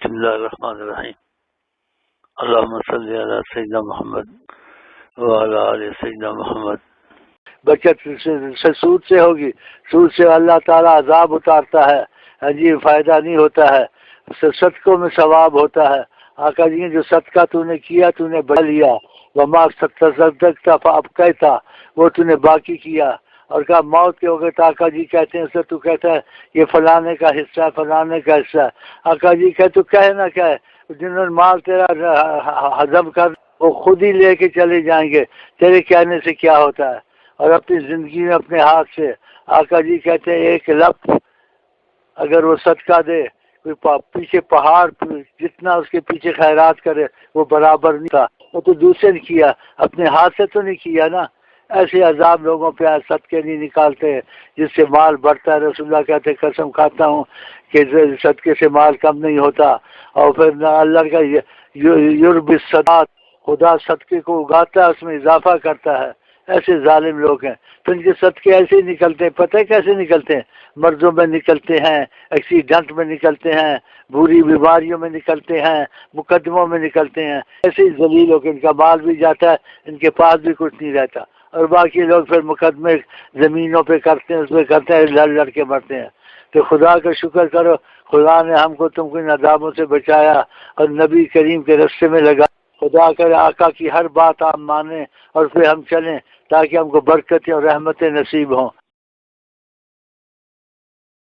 بسم اللہ الرحمن الرحیم اللہم صلی علی سیدنا محمد وعلی آل سیدنا محمد۔ بچت سود سے ہوگی، سود سے اللہ تعالیٰ عذاب اتارتا ہے، عجیب فائدہ نہیں ہوتا ہے، صدقوں میں ثواب ہوتا ہے۔ آقا جی جو صدقہ تو نے کیا تو نے بڑھ لیا، وما تصدقت فابقیت، وہ تو نے باقی کیا اور کہا موت کے وقت آقا جی کہتے ہیں اسے تو کہتا ہے یہ فلانے کا حصہ ہے، فلانے کا حصہ ہے۔ آقا جی کہ تو کہے نہ کہے، جنہوں نے مال تیرا ہضم کر وہ خود ہی لے کے چلے جائیں گے، تیرے کہنے سے کیا ہوتا ہے۔ اور اپنی زندگی میں اپنے ہاتھ سے آقا جی کہتے ہیں ایک لفظ اگر وہ صدقہ دے، پیچھے پہاڑ جتنا اس کے پیچھے خیرات کرے وہ برابر نہیں تھا۔ وہ تو دوسرے نے کیا، اپنے ہاتھ سے تو نہیں کیا نا۔ ایسے عذاب لوگوں پہ صدقے نہیں نکالتے جس سے مال بڑھتا ہے۔ رسول اللہ کہتے قسم کھاتا ہوں کہ صدقے سے مال کم نہیں ہوتا۔ اور پھر اللہ کا یرب الصدقات، خدا صدقے کو اگاتا ہے، اس میں اضافہ کرتا ہے۔ ایسے ظالم لوگ ہیں تو ان کے صدقے ایسے ہی نکلتے ہیں۔ پتہ ہے کیسے نکلتے ہیں؟ مرضوں میں نکلتے ہیں، ایکسیڈنٹ میں نکلتے ہیں، بری بیماریوں میں نکلتے ہیں، مقدموں میں نکلتے ہیں۔ ایسے ہی ذلیل ہو کے ان کا مال بھی جاتا ہے، ان کے پاس بھی کچھ نہیں رہتا، اور باقی لوگ پھر مقدمے زمینوں پہ کرتے ہیں، اس پہ کرتے ہیں، لڑ لڑ کے مرتے ہیں۔ تو خدا کا شکر کرو، خدا نے ہم کو تم کو ان عذابوں سے بچایا اور نبی کریم کے رستے میں لگا۔ خدا کرے آقا کی ہر بات آپ مانیں اور پھر ہم چلیں تاکہ ہم کو برکتیں اور رحمتیں نصیب ہوں۔